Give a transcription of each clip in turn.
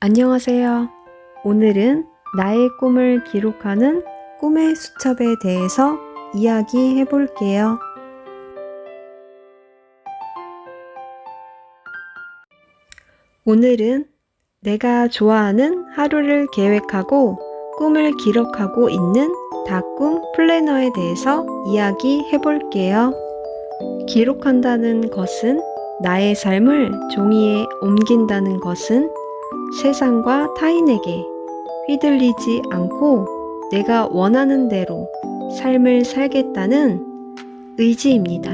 안녕하세요. 오늘은 나의 꿈을 기록하는 꿈의 수첩에 대해서 이야기해 볼게요. 오늘은 내가 좋아하는 하루를 계획하고 꿈을 기록하고 있는 다꿈 플래너에 대해서 이야기해 볼게요. 기록한다는 것은 나의 삶을 종이에 옮긴다는 것은 세상과 타인에게 휘둘리지 않고 내가 원하는 대로 삶을 살겠다는 의지입니다.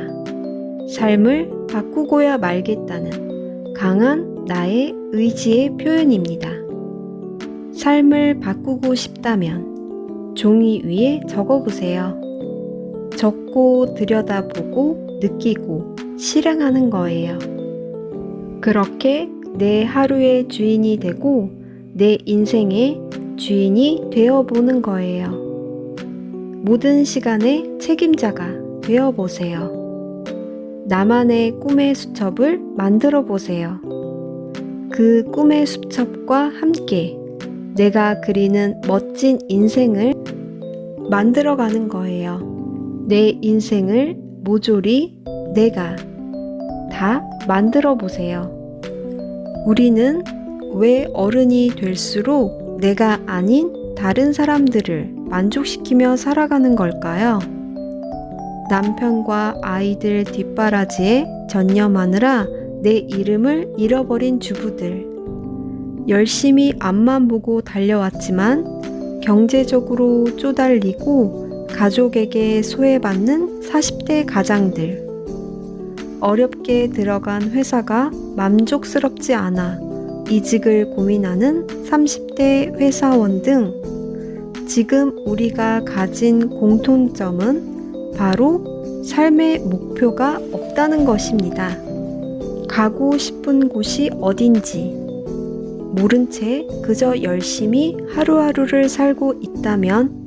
삶을 바꾸고야 말겠다는 강한 나의 의지의 표현입니다. 삶을 바꾸고 싶다면 종이 위에 적어보세요. 적고 들여다보고 느끼고 실행하는 거예요. 그렇게 내 하루의 주인이 되고 내 인생의 주인이 되어보는 거예요. 모든 시간의 책임자가 되어보세요. 나만의 꿈의 수첩을 만들어 보세요. 그 꿈의 수첩과 함께 내가 그리는 멋진 인생을 만들어가는 거예요. 내 인생을 모조리 내가 다 만들어 보세요. 우리는 왜 어른이 될수록 내가 아닌 다른 사람들을 만족시키며 살아가는 걸까요? 남편과 아이들 뒷바라지에 전념하느라 내 이름을 잃어버린 주부들. 열심히 앞만 보고 달려왔지만 경제적으로 쪼달리고 가족에게 소외받는 40대 가장들. 어렵게 들어간 회사가 만족스럽지 않아 이직을 고민하는 30대 회사원 등 지금 우리가 가진 공통점은 바로 삶의 목표가 없다는 것입니다. 가고 싶은 곳이 어딘지 모른 채 그저 열심히 하루하루를 살고 있다면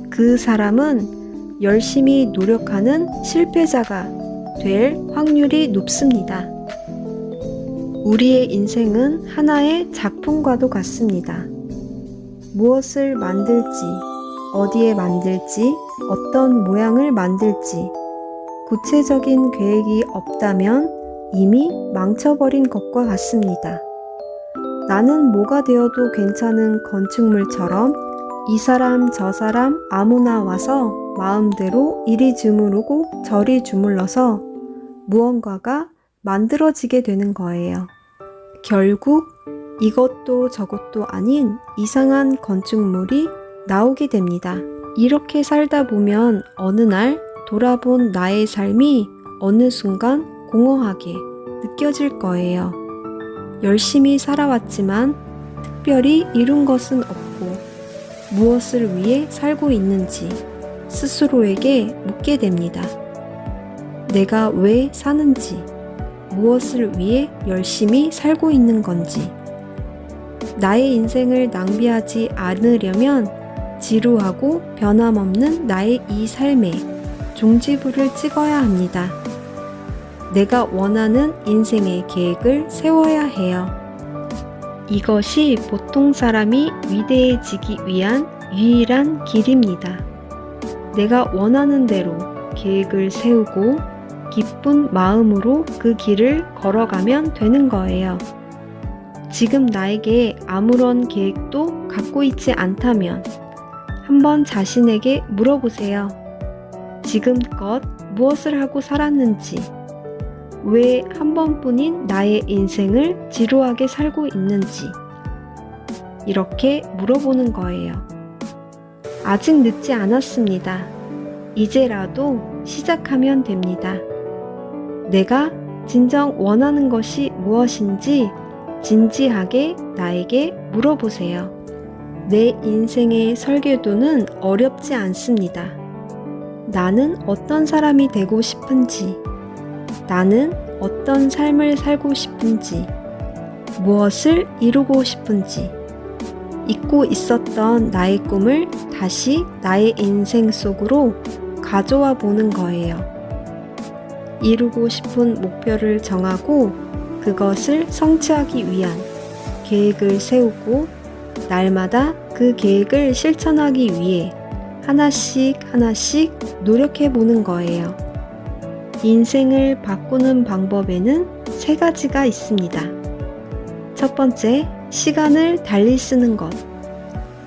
그 사람은 열심히 노력하는 실패자가 될 확률이 높습니다. 우리의 인생은 하나의 작품과도 같습니다. 무엇을 만들지, 어디에 만들지, 어떤 모양을 만들지 구체적인 계획이 없다면 이미 망쳐버린 것과 같습니다. 나는 뭐가 되어도 괜찮은 건축물처럼 이 사람 저 사람 아무나 와서 마음대로 이리 주무르고 저리 주물러서 무언가가 만들어지게 되는 거예요. 결국 이것도 저것도 아닌 이상한 건축물이 나오게 됩니다. 이렇게 살다 보면 어느 날 돌아본 나의 삶이 어느 순간 공허하게 느껴질 거예요. 열심히 살아왔지만 특별히 이룬 것은 없고 무엇을 위해 살고 있는지 스스로에게 묻게 됩니다. 내가 왜 사는지, 무엇을 위해 열심히 살고 있는 건지. 나의 인생을 낭비하지 않으려면 지루하고 변함없는 나의 이 삶에 종지부를 찍어야 합니다. 내가 원하는 인생의 계획을 세워야 해요. 이것이 보통 사람이 위대해지기 위한 유일한 길입니다. 내가 원하는 대로 계획을 세우고 기쁜 마음으로 그 길을 걸어가면 되는 거예요. 지금 나에게 아무런 계획도 갖고 있지 않다면 한번 자신에게 물어보세요. 지금껏 무엇을 하고 살았는지, 왜 한 번뿐인 나의 인생을 지루하게 살고 있는지 이렇게 물어보는 거예요. 아직 늦지 않았습니다. 이제라도 시작하면 됩니다. 내가 진정 원하는 것이 무엇인지 진지하게 나에게 물어보세요. 내 인생의 설계도는 어렵지 않습니다. 나는 어떤 사람이 되고 싶은지, 나는 어떤 삶을 살고 싶은지, 무엇을 이루고 싶은지, 잊고 있었던 나의 꿈을 다시 나의 인생 속으로 가져와 보는 거예요. 이루고 싶은 목표를 정하고 그것을 성취하기 위한 계획을 세우고 날마다 그 계획을 실천하기 위해 하나씩 하나씩 노력해 보는 거예요. 인생을 바꾸는 방법에는 3가지가 있습니다. 첫 번째, 시간을 달리 쓰는 것.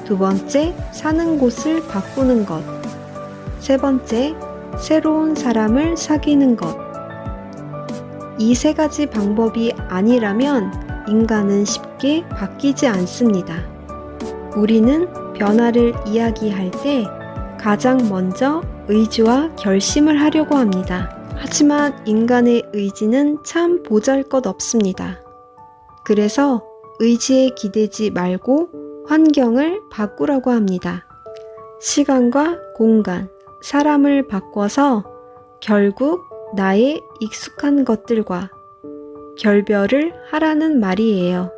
두 번째, 사는 곳을 바꾸는 것. 세 번째, 새로운 사람을 사귀는 것. 이 3가지 방법이 아니라면 인간은 쉽게 바뀌지 않습니다. 우리는 변화를 이야기할 때 가장 먼저 의지와 결심을 하려고 합니다. 하지만 인간의 의지는 참 보잘것없습니다. 그래서 의지에 기대지 말고 환경을 바꾸라고 합니다. 시간과 공간, 사람을 바꿔서 결국 나의 익숙한 것들과 결별을 하라는 말이에요.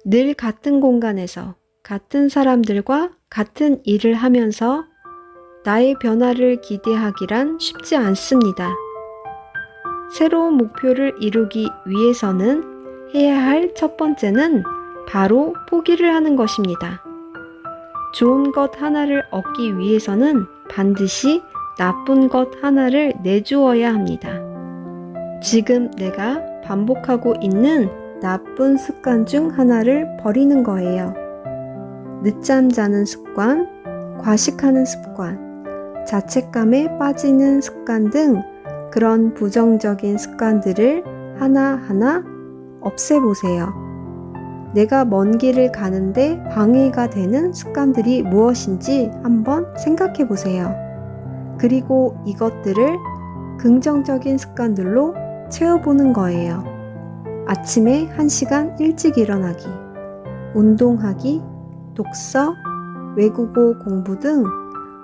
늘 같은 공간에서 같은 사람들과 같은 일을 하면서 나의 변화를 기대하기란 쉽지 않습니다. 새로운 목표를 이루기 위해서는 해야 할 첫 번째는 바로 포기를 하는 것입니다. 좋은 것 하나를 얻기 위해서는 반드시 나쁜 것 하나를 내주어야 합니다. 지금 내가 반복하고 있는 나쁜 습관 중 하나를 버리는 거예요. 늦잠 자는 습관, 과식하는 습관, 자책감에 빠지는 습관 등 그런 부정적인 습관들을 하나하나 없애보세요. 내가 먼 길을 가는데 방해가 되는 습관들이 무엇인지 한번 생각해 보세요. 그리고 이것들을 긍정적인 습관들로 채워보는 거예요. 아침에 1시간 일찍 일어나기, 운동하기, 독서, 외국어 공부 등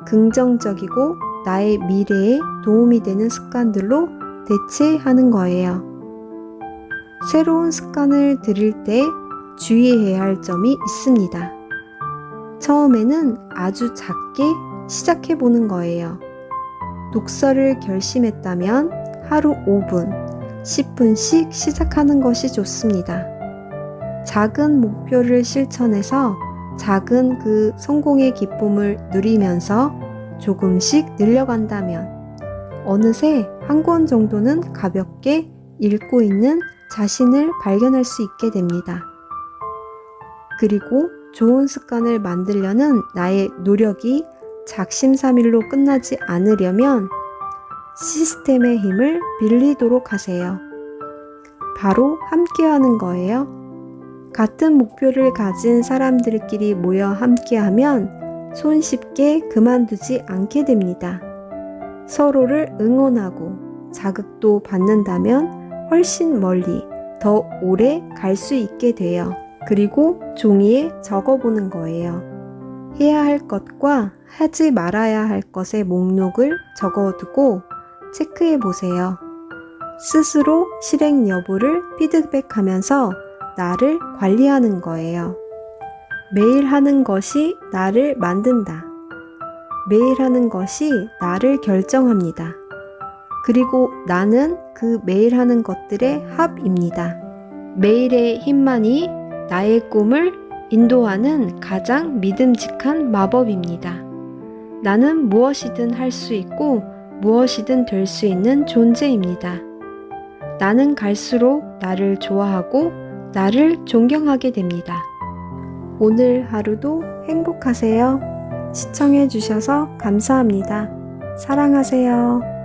긍정적이고 나의 미래에 도움이 되는 습관들로 대체하는 거예요. 새로운 습관을 들일 때 주의해야 할 점이 있습니다. 처음에는 아주 작게 시작해 보는 거예요. 독서를 결심했다면 하루 5분, 10분씩 시작하는 것이 좋습니다. 작은 목표를 실천해서 작은 그 성공의 기쁨을 누리면서 조금씩 늘려간다면 어느새 한 권 정도는 가볍게 읽고 있는 자신을 발견할 수 있게 됩니다. 그리고 좋은 습관을 만들려는 나의 노력이 작심삼일로 끝나지 않으려면 시스템의 힘을 빌리도록 하세요. 바로 함께하는 거예요. 같은 목표를 가진 사람들끼리 모여 함께하면 손쉽게 그만두지 않게 됩니다. 서로를 응원하고 자극도 받는다면 훨씬 멀리 더 오래 갈 수 있게 돼요. 그리고 종이에 적어보는 거예요. 해야 할 것과 하지 말아야 할 것의 목록을 적어두고 체크해 보세요. 스스로 실행 여부를 피드백하면서 나를 관리하는 거예요. 매일 하는 것이 나를 만든다. 매일 하는 것이 나를 결정합니다. 그리고 나는 그 매일 하는 것들의 합입니다. 매일의 힘만이 나의 꿈을 인도하는 가장 믿음직한 마법입니다. 나는 무엇이든 할 수 있고 무엇이든 될 수 있는 존재입니다. 나는 갈수록 나를 좋아하고 나를 존경하게 됩니다. 오늘 하루도 행복하세요. 시청해 주셔서 감사합니다. 사랑하세요.